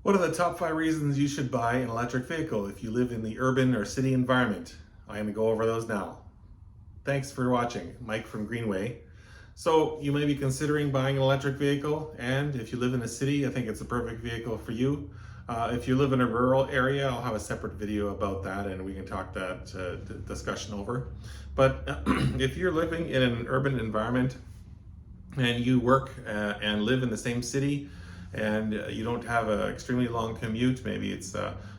What are the top 5 reasons you should buy an electric vehicle if you live in the urban or city environment? I'm going to go over those now. Thanks for watching. Mike from Greenway. So you may be considering buying an electric vehicle, and if you live in a city, I think it's a perfect vehicle for you. If you live in a rural area, I'll have a separate video about that and we can talk that discussion over. But if you're living in an urban environment and you work and live in the same city, and you don't have an extremely long commute, maybe it's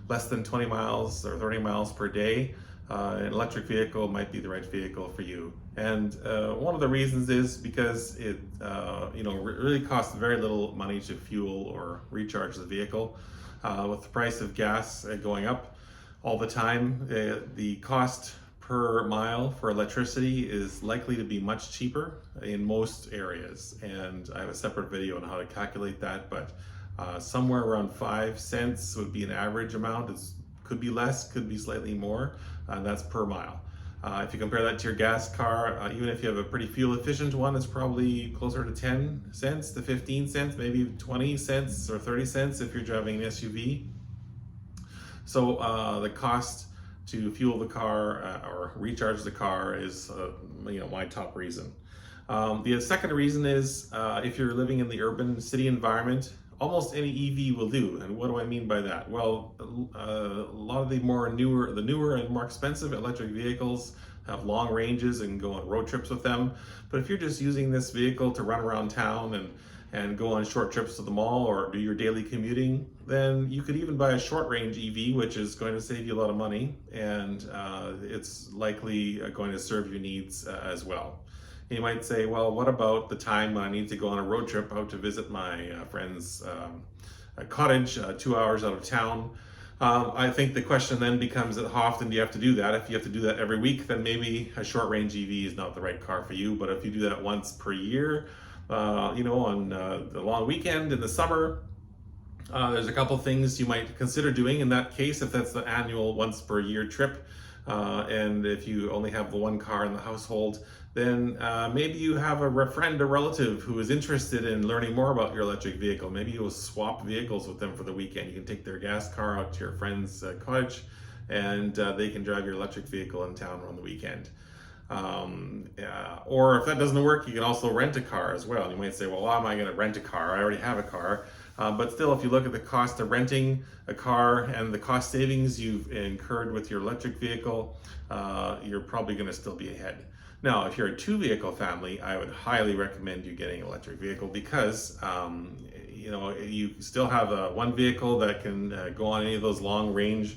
less than 20 miles or 30 miles per day, an electric vehicle might be the right vehicle for you. And one of the reasons is because it really costs very little money to fuel or recharge the vehicle. With the price of gas going up all the time, the cost per mile for electricity is likely to be much cheaper in most areas, and I have a separate video on how to calculate that, but somewhere around 5 cents would be an average amount. It could be less, could be slightly more, and that's per mile. If you compare that to your gas car, even if you have a pretty fuel efficient one, it's probably closer to 10 cents to 15 cents, maybe 20 cents or 30 cents if you're driving an SUV. So the cost to fuel the car or recharge the car is my top reason. The second reason is if you're living in the urban city environment, almost any EV will do. And what do I mean by that? Well, a lot of the newer and more expensive electric vehicles have long ranges and go on road trips with them. But if you're just using this vehicle to run around town and go on short trips to the mall or do your daily commuting, then you could even buy a short range EV, which is going to save you a lot of money, and it's likely going to serve your needs as well. You might say, well, what about the time when I need to go on a road trip out to visit my friend's cottage 2 hours out of town? I think the question then becomes, how often do you have to do that? If you have to do that every week, then maybe a short range EV is not the right car for you. But if you do that once per year, on the long weekend in the summer, there's a couple things you might consider doing in that case, if that's the annual once per year trip. And if you only have the one car in the household, then maybe you have a friend or relative who is interested in learning more about your electric vehicle. Maybe you'll swap vehicles with them for the weekend. You can take their gas car out to your friend's cottage, and they can drive your electric vehicle in town on the weekend. Or if that doesn't work, you can also rent a car as well. You might say, well, why am I going to rent a car? I already have a car. But still, if you look at the cost of renting a car and the cost savings you've incurred with your electric vehicle, you're probably going to still be ahead. Now, if you're a 2-vehicle family, I would highly recommend you getting an electric vehicle because you still have one vehicle that can go on any of those long range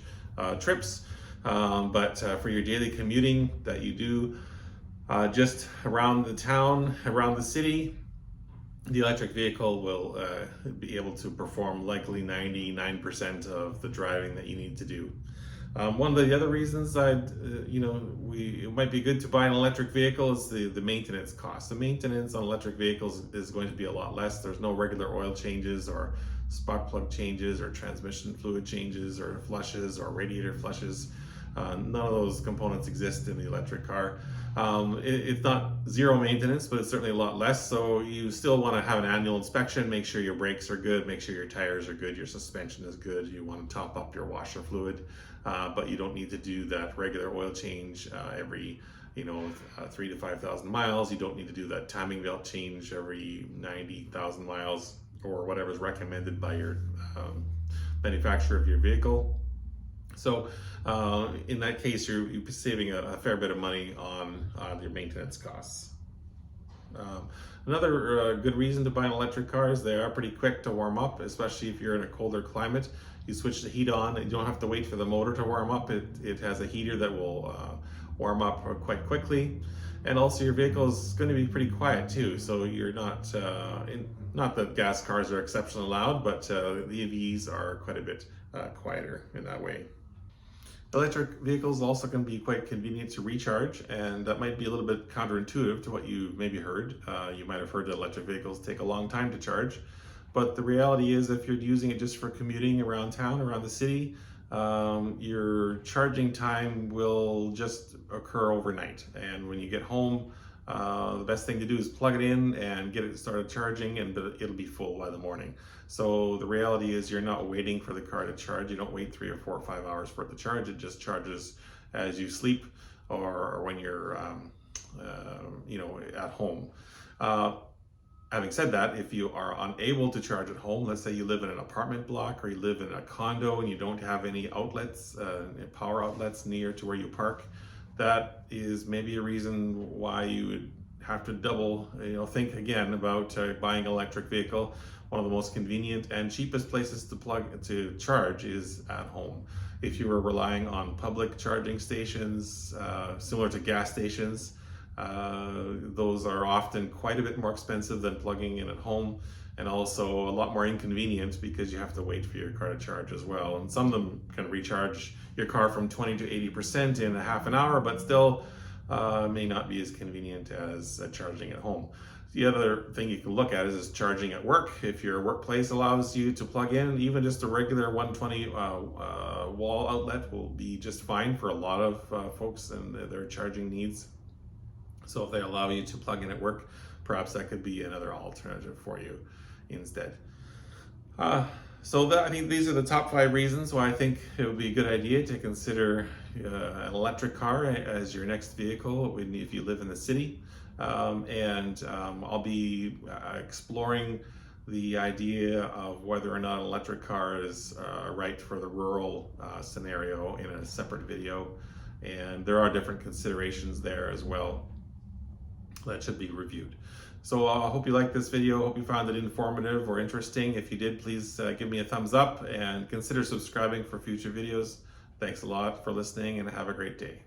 trips. But for your daily commuting that you do just around the town, around the city, the electric vehicle will be able to perform likely 99% of the driving that you need to do. One of the other reasons it might be good to buy an electric vehicle is the maintenance cost. The maintenance on electric vehicles is going to be a lot less. There's no regular oil changes or spark plug changes or transmission fluid changes or flushes or radiator flushes. None of those components exist in the electric car. It's not zero maintenance, but it's certainly a lot less. So you still want to have an annual inspection, make sure your brakes are good, make sure your tires are good, your suspension is good. You want to top up your washer fluid, but you don't need to do that regular oil change every 3,000 to 5,000 miles. You don't need to do that timing belt change every 90,000 miles or whatever is recommended by your manufacturer of your vehicle. So in that case, you're saving a fair bit of money on your maintenance costs. Another good reason to buy an electric car is they are pretty quick to warm up, especially if you're in a colder climate. You switch the heat on and you don't have to wait for the motor to warm up. It has a heater that will warm up quite quickly. And also your vehicle is going to be pretty quiet too, so you're not that gas cars are exceptionally loud, but the EVs are quite a bit quieter in that way. Electric vehicles also can be quite convenient to recharge, and that might be a little bit counterintuitive to what you maybe heard. You might have heard that electric vehicles take a long time to charge, but the reality is if you're using it just for commuting around town, around the city, your charging time will just occur overnight. And when you get home, the best thing to do is plug it in and get it started charging, and it'll be full by the morning. So the reality is you're not waiting for the car to charge. You don't wait 3 or 4 or 5 hours for it to charge. It just charges as you sleep or when you're at home. Having said that, if you are unable to charge at home, let's say you live in an apartment block or you live in a condo and you don't have any outlets, power outlets near to where you park, that is maybe a reason why you would have to think again about buying an electric vehicle. One of the most convenient and cheapest places to charge is at home. If you are relying on public charging stations, similar to gas stations, those are often quite a bit more expensive than plugging in at home, and also a lot more inconvenient because you have to wait for your car to charge as well. And some of them can recharge your car from 20 to 80% in a half an hour, but still may not be as convenient as charging at home. The other thing you can look at is charging at work. If your workplace allows you to plug in, even just a regular 120 wall outlet will be just fine for a lot of folks and their charging needs. So if they allow you to plug in at work, perhaps that could be another alternative for you instead. I think these are the top 5 reasons why I think it would be a good idea to consider an electric car as your next vehicle if you live in the city. I'll be exploring the idea of whether or not an electric car is right for the rural scenario in a separate video. And there are different considerations there as well that should be reviewed. So I hope you liked this video. Hope you found it informative or interesting. If you did, please give me a thumbs up and consider subscribing for future videos. Thanks a lot for listening and have a great day.